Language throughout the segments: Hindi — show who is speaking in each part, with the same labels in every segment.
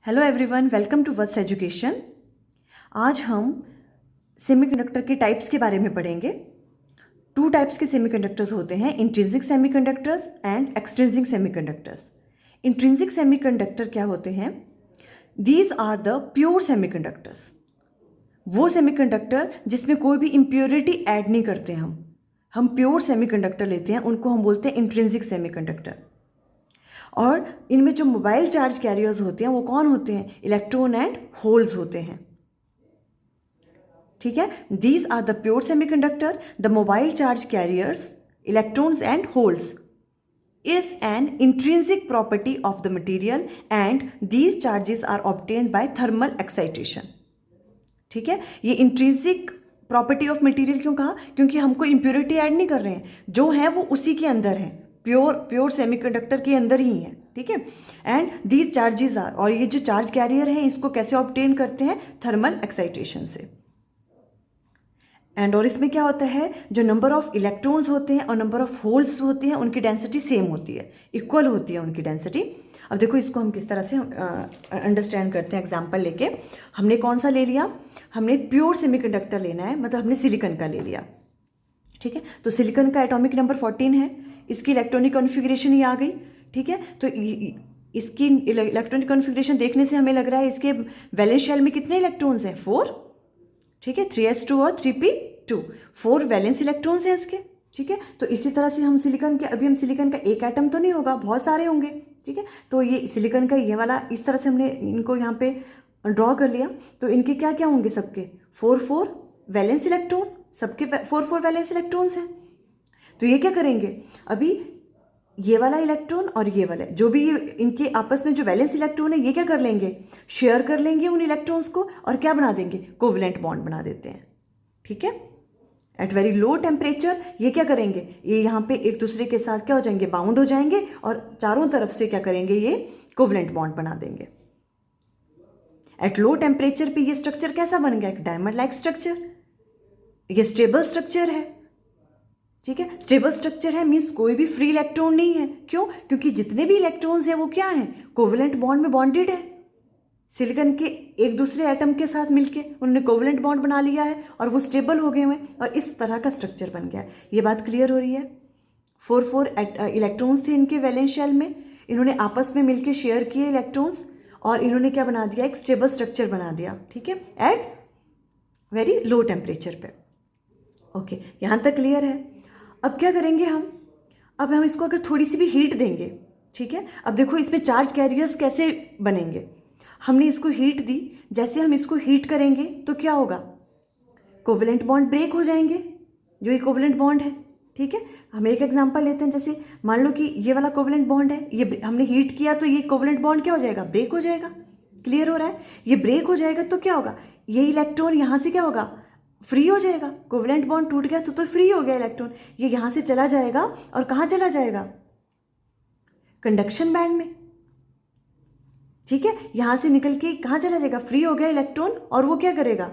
Speaker 1: Hello everyone, welcome to words education. आज हम सेमीकंडक्टर के टाइप्स के बारे में पढ़ेंगे। टू टाइप्स के सेमीकंडक्टर्स होते हैं, intrinsic semiconductors and extrinsic semiconductors. Intrinsic semiconductor क्या होते हैं? These are the pure semiconductors. वो सेमीकंडक्टर जिसमें कोई भी इम्प्योरिटी ऐड नहीं करते हम प्योर सेमीकंडक्टर लेते हैं, उनको हम बोलते हैं इंट्रिंसिक सेमीकंडक्टर। और इनमें जो मोबाइल चार्ज कैरियर्स होते हैं वो कौन होते हैं? इलेक्ट्रॉन एंड होल्स होते हैं। ठीक है, these are the pure semiconductor. The mobile charge carriers, electrons and holes is an intrinsic property of the material and these charges are obtained by thermal excitation। ठीक है, ये इंट्रिंसिक प्रॉपर्टी ऑफ मटेरियल क्यों कहा? क्योंकि हमको इम्प्योरिटी ऐड नहीं कर रहे हैं, जो है वो उसी के अंदर है, प्योर सेमीकंडक्टर के अंदर ही है। ठीक है, एंड दीज चार्जेस आर, और ये जो चार्ज कैरियर है इसको कैसे ऑब्टेन करते हैं? थर्मल एक्साइटेशन से। एंड और इसमें क्या होता है, जो नंबर ऑफ इलेक्ट्रॉन्स होते हैं और नंबर ऑफ होल्स होते हैं उनकी डेंसिटी सेम होती है, इक्वल होती है उनकी डेंसिटी। अब देखो इसको हम किस तरह से अंडरस्टैंड करते हैं। एग्जांपल लेके हमने कौन सा ले लिया? हमने प्योर सेमीकंडक्टर लेना है, मतलब हमने सिलिकॉन का ले लिया। ठीक है, तो सिलिकॉन का एटॉमिक नंबर 14 है, इसकी इलेक्ट्रॉनिक कॉन्फ़िगरेशन ये आ गई। ठीक है, तो इसकी इलेक्ट्रॉनिक कॉन्फ़िगरेशन देखने से हमें लग रहा है इसके वैलेंस शेल में कितने इलेक्ट्रॉन्स हैं? 4। ठीक है, 3s2 और 3p2, 4 वैलेंस इलेक्ट्रॉन्स हैं इसके। ठीक है, तो इसी तरह से हम सिलिकॉन के, अभी हम सिलिकॉन का एक एटम तो नहीं होगा, बहुत सारे होंगे। ठीक है, तो ये सिलिकॉन का ये वाला इस तरह से हमने इनको यहाँ पे ड्रॉ कर लिया। तो इनके क्या क्या होंगे? सबके 4 वैलेंस इलेक्ट्रॉन, सबके 4 वैलेंस इलेक्ट्रॉन्स हैं। तो ये क्या करेंगे? अभी ये वाला इलेक्ट्रॉन और ये वाला, जो भी ये इनके आपस में जो वैलेंस इलेक्ट्रॉन है, ये क्या कर लेंगे? शेयर कर लेंगे उन इलेक्ट्रॉन्स को और क्या बना देंगे? कोवलेंट बॉन्ड बना देते हैं। ठीक है, एट वेरी लो टेम्परेचर ये क्या करेंगे? ये यहाँ पे एक दूसरे के साथ क्या हो जाएंगे? बाउंड हो जाएंगे और चारों तरफ से क्या करेंगे? ये कोवलेंट बॉन्ड बना देंगे। एट लो टेम्परेचर पे ये स्ट्रक्चर कैसा बन गया? एक डायमंड लाइक स्ट्रक्चर। ये स्टेबल स्ट्रक्चर है। ठीक है, स्टेबल स्ट्रक्चर है मीन्स कोई भी फ्री इलेक्ट्रॉन नहीं है। क्यों? क्योंकि जितने भी इलेक्ट्रॉन्स हैं वो क्या हैं? कोवलेंट बॉन्ड में बॉन्डेड है। सिलिकॉन के एक दूसरे एटम के साथ मिलके उन्होंने कोवलेंट बॉन्ड बना लिया है और वो स्टेबल हो गए हैं और इस तरह का स्ट्रक्चर बन गया। ये बात क्लियर हो रही है? 4 इलेक्ट्रॉन्स थे इनके वैलेंस शेल में, इन्होंने आपस में मिलके शेयर किए इलेक्ट्रॉन्स और इन्होंने क्या बना दिया? एक स्टेबल स्ट्रक्चर बना दिया। ठीक है, एट वेरी लो टेम्परेचर पे। ओके, यहाँ तक क्लियर है? अब क्या करेंगे हम? अब हम इसको अगर थोड़ी सी भी हीट देंगे, ठीक है, अब देखो इसमें चार्ज कैरियर्स कैसे बनेंगे। हमने इसको हीट दी, जैसे हम इसको हीट करेंगे तो क्या होगा? कोवलेंट बॉन्ड ब्रेक हो जाएंगे, जो ये कोवलेंट बॉन्ड है। ठीक है, हम एक एग्जांपल लेते हैं, जैसे मान लो कि ये वाला कोवलेंट बॉन्ड है, ये हमने हीट किया तो ये कोवलेंट बॉन्ड क्या हो जाएगा? ब्रेक हो जाएगा। क्लियर हो रहा है? ये ब्रेक हो जाएगा तो क्या होगा? ये इलेक्ट्रॉन यहाँ से क्या होगा? फ्री हो जाएगा। कोवलेंट बॉन्ड टूट गया तो फ्री हो गया इलेक्ट्रॉन, ये यहाँ से चला जाएगा और कहाँ चला जाएगा? कंडक्शन बैंड में। ठीक है, यहाँ से निकल के कहाँ चला जाएगा? फ्री हो गया इलेक्ट्रॉन और वो क्या करेगा?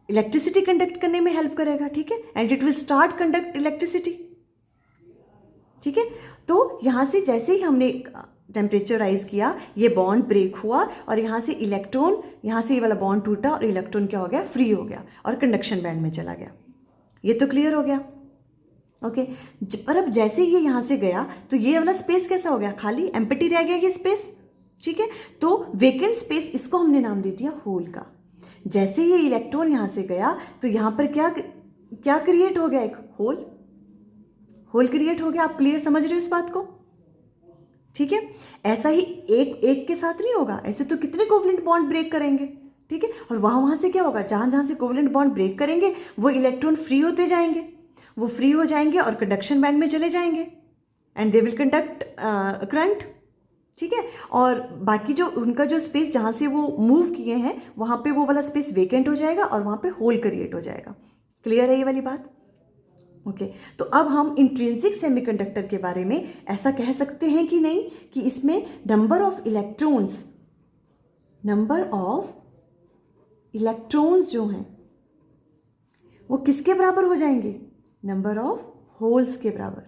Speaker 1: इलेक्ट्रिसिटी कंडक्ट करने में हेल्प करेगा। ठीक है, and it will start conduct electricity. ठीक है, तो यहाँ से जैसे ही हमने टेम्परेचर राइज किया, ये बॉन्ड ब्रेक हुआ और यहाँ से इलेक्ट्रॉन, यहाँ से ये वाला बॉन्ड टूटा और इलेक्ट्रॉन क्या हो गया? फ्री हो गया और कंडक्शन बैंड में चला गया। ये तो क्लियर हो गया? ओके, पर अब जैसे ही ये यहाँ से गया तो ये वाला स्पेस कैसा हो गया? खाली, एम्प्टी रह गया ये स्पेस। ठीक है, तो वेकेंट स्पेस, इसको हमने नाम दे दिया होल का। जैसे ये इलेक्ट्रॉन यहाँ से गया तो यहाँ पर क्या क्या क्रिएट हो गया? एक होल क्रिएट हो गया। आप क्लियर समझ रहे हो इस बात को? ठीक है, ऐसा ही एक एक के साथ नहीं होगा, ऐसे तो कितने कोवलेंट बॉन्ड ब्रेक करेंगे। ठीक है, और वहाँ से क्या होगा? जहाँ जहाँ से कोवलेंट बॉन्ड ब्रेक करेंगे वो इलेक्ट्रॉन फ्री होते जाएंगे, वो फ्री हो जाएंगे और कंडक्शन बैंड में चले जाएंगे and they will conduct current. ठीक है, और बाकी जो उनका जो स्पेस जहाँ से वो मूव किए हैं वहाँ पे वो वाला स्पेस वेकेंट हो जाएगा और वहाँ पे होल क्रिएट हो जाएगा। क्लियर है ये वाली बात? ओके, तो अब हम इंट्रिंसिक सेमीकंडक्टर के बारे में ऐसा कह सकते हैं कि नहीं, कि इसमें नंबर ऑफ इलेक्ट्रॉन्स जो हैं वो किसके बराबर हो जाएंगे? नंबर ऑफ होल्स के बराबर।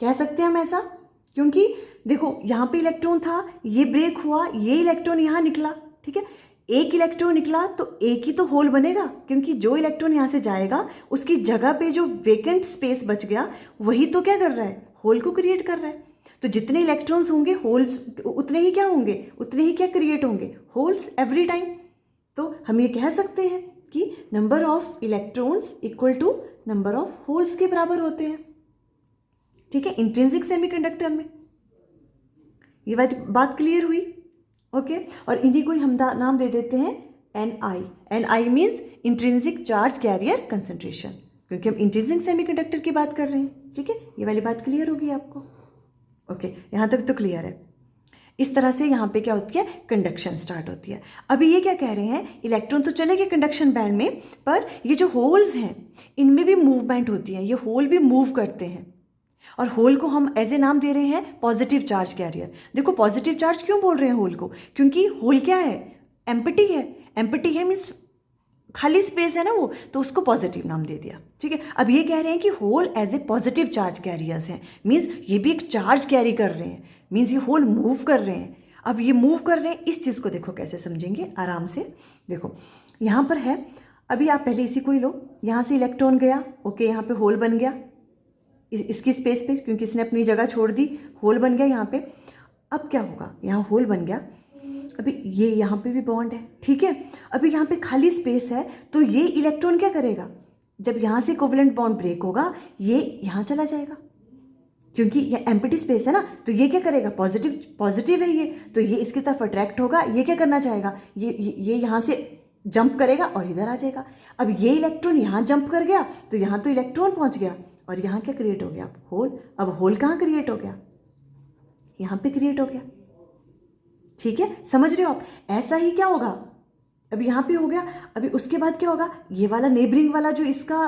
Speaker 1: कह सकते हैं हम ऐसा? क्योंकि देखो यहाँ पे इलेक्ट्रॉन था, ये ब्रेक हुआ, ये इलेक्ट्रॉन यहाँ निकला, ठीक है, एक इलेक्ट्रॉन निकला तो एक ही तो होल बनेगा, क्योंकि जो इलेक्ट्रॉन यहाँ से जाएगा उसकी जगह पे जो वेकेंट स्पेस बच गया वही तो क्या कर रहा है, होल को क्रिएट कर रहा है। तो जितने इलेक्ट्रॉन्स होंगे होल्स उतने ही क्या होंगे, उतने ही क्या क्रिएट होंगे, होल्स एवरी टाइम। तो हम ये कह सकते हैं कि number of electrons equal to number of holes के बराबर होते हैं, ठीक है, इंट्रिंसिक सेमीकंडक्टर में। ये बात क्लियर हुई? ओके, और इन्हीं को ही हम नाम दे देते हैं Ni। Ni means intrinsic charge carrier concentration, क्योंकि हम इंट्रिंसिक सेमीकंडक्टर की बात कर रहे हैं, ठीक है। ये वाली बात क्लियर होगी आपको? ओके, यहाँ तक तो क्लियर है। इस तरह से यहाँ पे क्या होती है, कंडक्शन स्टार्ट होती है। अभी ये क्या कह रहे हैं, इलेक्ट्रॉन तो चले गए कंडक्शन बैंड में, पर ये जो होल्स हैं इनमें भी मूवमेंट होती है, ये होल भी मूव करते हैं, और होल को हम एज ए नाम दे रहे हैं पॉजिटिव चार्ज कैरियर। देखो पॉजिटिव चार्ज क्यों बोल रहे हैं होल को, क्योंकि होल क्या है, एम्प्टी है। एम्प्टी है मीन्स खाली स्पेस है ना वो, तो उसको पॉजिटिव नाम दे दिया, ठीक है। अब ये कह रहे हैं कि hole as a positive charge carriers हैं, मीन्स ये भी एक चार्ज कैरी कर रहे हैं, मीन्स ये होल मूव कर रहे हैं। अब ये मूव कर रहे हैं, इस चीज़ को देखो कैसे समझेंगे आराम से। देखो यहाँ पर है, अभी आप पहले इसी को ही लो, यहाँ से इलेक्ट्रॉन गया, ओके, यहाँ पे होल बन गया इसकी स्पेस पे, क्योंकि इसने अपनी जगह छोड़ दी, होल बन गया यहाँ पे। अब क्या होगा, यहाँ होल बन गया, अभी ये यहाँ पे भी बॉन्ड है, ठीक है। अभी यहाँ पे खाली स्पेस है, तो ये इलेक्ट्रॉन क्या करेगा, जब यहाँ से कोवेलेंट बॉन्ड ब्रेक होगा ये यहाँ चला जाएगा, क्योंकि ये एम्प्टी स्पेस है ना, तो ये क्या करेगा, पॉजिटिव है ये, तो ये इसकी तरफ अट्रैक्ट होगा, ये क्या करना चाहेगा, ये यहाँ से जंप करेगा और इधर आ जाएगा। अब ये इलेक्ट्रॉन यहाँ जंप कर गया, तो यहाँ तो इलेक्ट्रॉन पहुँच गया, और यहाँ क्या क्रिएट हो गया, होल। अब होल कहाँ क्रिएट हो गया, यहाँ पे क्रिएट हो गया, ठीक है, समझ रहे हो आप। ऐसा ही क्या होगा, अभी यहाँ पे हो गया, अभी उसके बाद क्या होगा, ये वाला नेबरिंग वाला जो इसका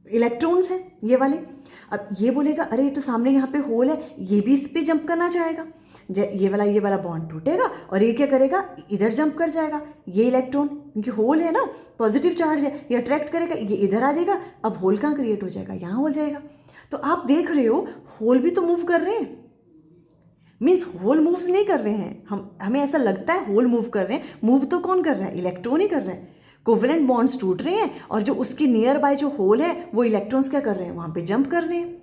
Speaker 1: इलेक्ट्रॉन्स है ये वाले, अब ये बोलेगा अरे ये तो सामने यहाँ पे होल है, ये भी इस पे जंप करना चाहेगा, ये वाला बॉन्ड टूटेगा और ये क्या करेगा, इधर जंप कर जाएगा, ये इलेक्ट्रॉन क्योंकि होल है ना, पॉजिटिव चार्ज है, ये अट्रैक्ट करेगा, ये इधर आ जाएगा। अब होल कहाँ क्रिएट हो जाएगा, यहाँ हो जाएगा। तो आप देख रहे हो होल भी तो मूव कर रहे हैं, मीन्स होल मूव्स नहीं कर रहे हैं, हमें ऐसा लगता है होल मूव कर रहे हैं, मूव तो कौन कर रहा है, इलेक्ट्रॉन ही कर रहा है। कोवेलेंट बॉन्ड्स टूट रहे हैं और जो उसके नियर बाय जो होल है वो इलेक्ट्रॉन्स क्या कर रहे हैं, वहाँ पे जंप कर रहे हैं।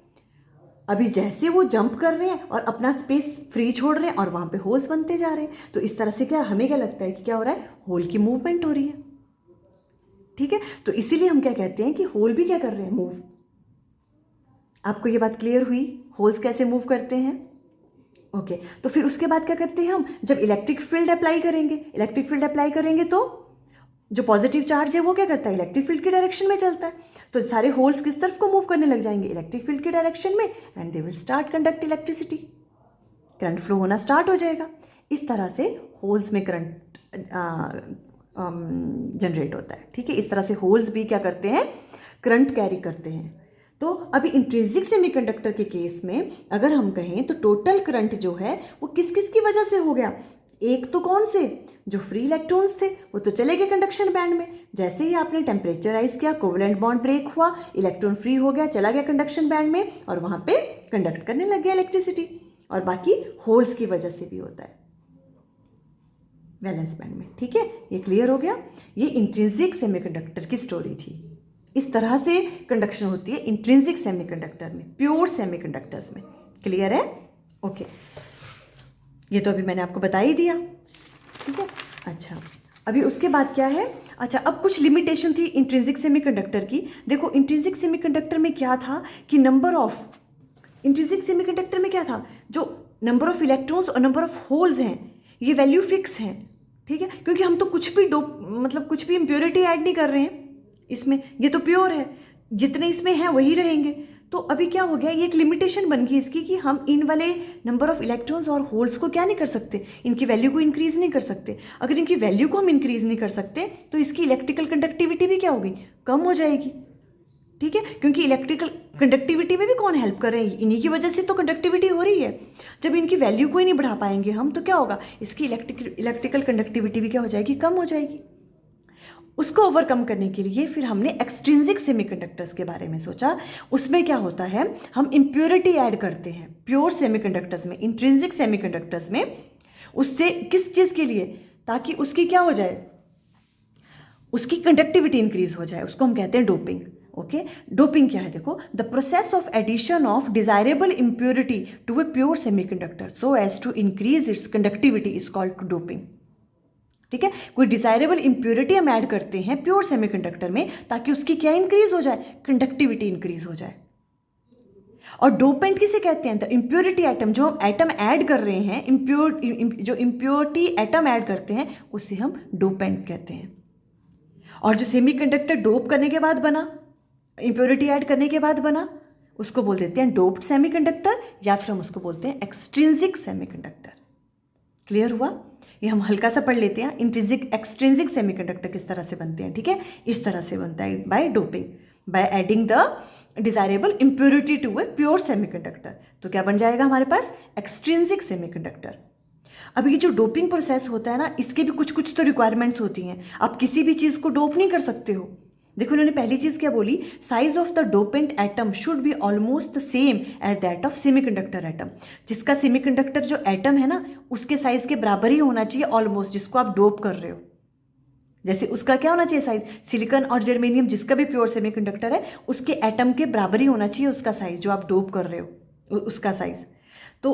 Speaker 1: अभी जैसे वो जंप कर रहे हैं और अपना स्पेस फ्री छोड़ रहे हैं और वहाँ पे होल्स बनते जा रहे हैं, तो इस तरह से क्या हमें क्या लगता है कि क्या हो रहा है, होल की मूवमेंट हो रही है, ठीक है। तो इसीलिए हम क्या कहते हैं कि होल भी क्या कर रहे हैं, मूव। आपको ये बात क्लियर हुई, होल्स कैसे मूव करते हैं? ओके, तो फिर उसके बाद क्या करते हैं हम, जब इलेक्ट्रिक फील्ड अप्लाई करेंगे तो जो पॉजिटिव चार्ज है वो क्या करता है, इलेक्ट्रिक फील्ड की डायरेक्शन में चलता है, तो सारे होल्स किस तरफ को मूव करने लग जाएंगे, इलेक्ट्रिक फील्ड की डायरेक्शन में, and they will start conduct electricity, current flow होना स्टार्ट हो जाएगा। इस तरह से होल्स में करंट जनरेट होता है, ठीक है। इस तरह से होल्स भी क्या करते हैं, करंट कैरी करते हैं। तो अभी इंट्रिंसिक सेमीकंडक्टर के केस में अगर हम कहें तो टोटल करंट जो है वो किस किस की वजह से हो गया, एक तो कौन से, जो फ्री इलेक्ट्रॉन्स थे वो तो चले गए कंडक्शन बैंड में, जैसे ही आपने टेम्परेचर राइज किया, कोवेलेंट बॉन्ड ब्रेक हुआ, इलेक्ट्रॉन फ्री हो गया, चला गया कंडक्शन बैंड में और वहाँ पे कंडक्ट करने लग गया इलेक्ट्रिसिटी। और बाकी होल्स की वजह से भी होता है वैलेंस बैंड में, ठीक है। ये क्लियर हो गया, ये इंट्रिंसिक सेमीकंडक्टर की स्टोरी थी। इस तरह से कंडक्शन होती है इंट्रिंसिक सेमीकंडक्टर में, प्योर सेमीकंडक्टर्स में। क्लियर है? ओके, ये तो अभी मैंने आपको बता ही दिया, ठीक है। अच्छा, अभी उसके बाद क्या है, अच्छा अब कुछ लिमिटेशन थी इंट्रिंसिक सेमीकंडक्टर की। देखो इंट्रिंसिक सेमीकंडक्टर में क्या था कि इंट्रिंसिक सेमीकंडक्टर में क्या था, जो नंबर ऑफ इलेक्ट्रॉन्स और नंबर ऑफ होल्स हैं ये वैल्यू फिक्स हैं, ठीक है, क्योंकि हम तो कुछ भी इम्प्योरिटी ऐड नहीं कर रहे हैं इसमें, ये तो प्योर है, जितने इसमें हैं वही रहेंगे। तो अभी क्या हो गया, ये एक लिमिटेशन बन गई इसकी कि हम इन वाले नंबर ऑफ इलेक्ट्रॉन्स और होल्स को क्या नहीं कर सकते, इनकी वैल्यू को इंक्रीज नहीं कर सकते। अगर इनकी वैल्यू को हम इंक्रीज नहीं कर सकते तो इसकी इलेक्ट्रिकल कंडक्टिविटी भी क्या होगी, कम हो जाएगी, ठीक है। क्योंकि इलेक्ट्रिकल कंडक्टिविटी में भी कौन हेल्प कर रहे हैं, इन्हीं की वजह से तो कंडक्टिविटी हो रही है। जब इनकी वैल्यू को ही नहीं बढ़ा पाएंगे हम तो क्या होगा, इसकी इलेक्ट्रिकल कंडक्टिविटी भी क्या हो जाएगी, कम हो जाएगी। उसको ओवरकम करने के लिए फिर हमने एक्सट्रिंसिक सेमीकंडक्टर्स के बारे में सोचा। उसमें क्या होता है, हम इम्प्योरिटी ऐड करते हैं प्योर सेमीकंडक्टर्स में, इंट्रिंसिक सेमीकंडक्टर्स में। उससे किस चीज़ के लिए, ताकि उसकी क्या हो जाए, उसकी कंडक्टिविटी इंक्रीज हो जाए, उसको हम कहते हैं डोपिंग। ओके, डोपिंग क्या है, देखो, the process of addition of desirable impurity to a pure semiconductor so as to increase its conductivity is called doping. ठीक है, कोई डिजायरेबल इम्प्योरिटी हम ऐड करते हैं प्योर सेमीकंडक्टर में ताकि उसकी क्या इंक्रीज हो जाए, कंडक्टिविटी इंक्रीज हो जाए। और डोपेंट किसे कहते हैं, द इम्प्योरिटी एटम, जो हम एटम ऐड कर रहे हैं, जो इम्प्योरिटी एटम ऐड करते हैं उसे हम डोपेंट कहते हैं। और जो सेमीकंडक्टर डोप करने के बाद बना, इम्प्योरिटी ऐड करने के बाद बना, उसको बोल देते हैं डोप्ड सेमीकंडक्टर, या फिर हम उसको बोलते हैं एक्सट्रिंसिक सेमीकंडक्टर। क्लियर हुआ? ये हम हल्का सा पढ़ लेते हैं, इंट्रिंसिक एक्सट्रिंसिक सेमीकंडक्टर किस तरह से बनते हैं। ठीक है, इस तरह से बनता है by doping, by adding the desirable impurity to a pure semiconductor. तो क्या बन जाएगा हमारे पास, एक्सट्रिंसिक सेमीकंडक्टर। अब ये जो डोपिंग प्रोसेस होता है ना, इसके भी कुछ तो रिक्वायरमेंट्स होती हैं। आप किसी भी चीज़ को डोप नहीं कर सकते हो। देखो उन्होंने पहली चीज़ क्या बोली, size of the dopant atom should be almost the same as that of semiconductor atom. जिसका सेमीकंडक्टर जो एटम है ना, उसके साइज के बराबर ही होना चाहिए ऑलमोस्ट, जिसको आप डोप कर रहे हो। जैसे उसका क्या होना चाहिए साइज, सिलिकॉन और जर्मेनियम जिसका भी प्योर सेमीकंडक्टर है, उसके एटम के बराबर ही होना चाहिए उसका साइज, जो आप डोप कर रहे हो उसका साइज। तो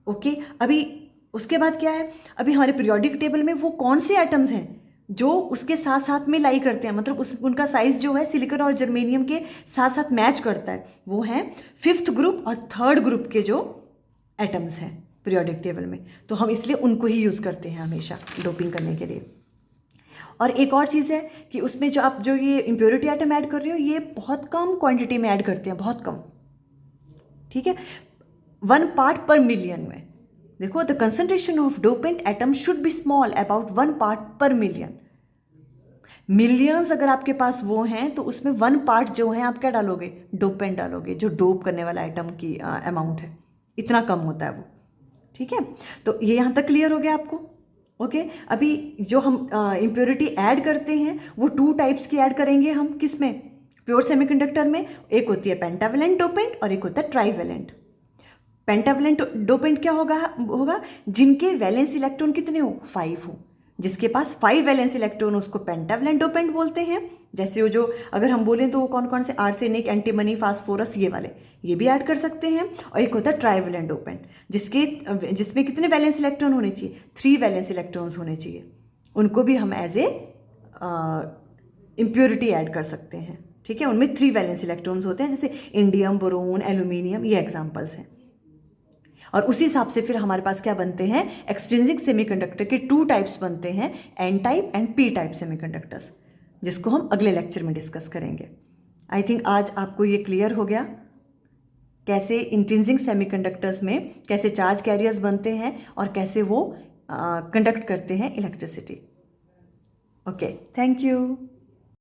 Speaker 1: ओके, अभी उसके बाद क्या है, अभी हमारे पीरियोडिक टेबल में वो कौन से एटम्स हैं जो उसके साथ साथ में लाई करते हैं, मतलब उनका साइज जो है सिलिकॉन और जर्मेनियम के साथ साथ मैच करता है, वो हैं 5th ग्रुप और 3rd ग्रुप के जो एटम्स हैं पीरियोडिक टेबल में। तो हम इसलिए उनको ही यूज़ करते हैं हमेशा डोपिंग करने के लिए। और एक और चीज़ है कि उसमें जो आप जो ये इम्प्योरिटी आइटम ऐड कर रहे हो, ये बहुत कम क्वांटिटी में ऐड करते हैं, बहुत कम। ठीक है, 1 पार्ट पर मिलियन में। देखो, the concentration of dopant atom should B small, about 1 part पर मिलियन। मिलियंस अगर आपके पास वो हैं तो उसमें 1 पार्ट जो है आप क्या डालोगे, डोपेंट डालोगे, जो डोप करने वाला आइटम की अमाउंट है, इतना कम होता है वो। ठीक है, तो ये यहाँ तक क्लियर हो गया आपको। ओके, अभी जो हम इम्प्योरिटी ऐड करते हैं वो 2 टाइप्स की ऐड करेंगे हम, किस में, प्योर सेमीकंडक्टर में। एक होती है पेंटावेलेंट डोपेंट और एक होता है ट्राईवेलेंट। पेंटावेलेंट डोपेंट क्या होगा, जिनके वैलेंस इलेक्ट्रॉन कितने हो, 5 हो। जिसके पास 5 वैलेंस इलेक्ट्रॉन उसको पेंटावेलेंट डोपेंट बोलते हैं। जैसे वो जो अगर हम बोलें तो वो कौन कौन से, आर्सेनिक, एंटीमनी, फास्फोरस, ये वाले, ये भी ऐड कर सकते हैं। और एक होता है ट्राईवेलेंट डोपेंट, जिसमें कितने वैलेंस इलेक्ट्रॉन होने चाहिए, 3 वैलेंस इलेक्ट्रॉन्स होने चाहिए। उनको भी हम एज ए इम्प्योरिटी ऐड कर सकते हैं। ठीक है, उनमें 3 वैलेंस इलेक्ट्रॉन्स होते हैं, जैसे इंडियम, बोरोन, एल्यूमिनियम, ये एग्जाम्पल्स हैं। और उसी हिसाब से फिर हमारे पास क्या बनते हैं, एक्सट्रिंसिक सेमीकंडक्टर के 2 टाइप्स बनते हैं, N type and P type semiconductors, जिसको हम अगले लेक्चर में डिस्कस करेंगे। आई थिंक आज आपको ये क्लियर हो गया कैसे इंट्रिंसिक सेमीकंडक्टर्स में कैसे चार्ज कैरियर्स बनते हैं और कैसे वो कंडक्ट करते हैं इलेक्ट्रिसिटी। Okay, thank you.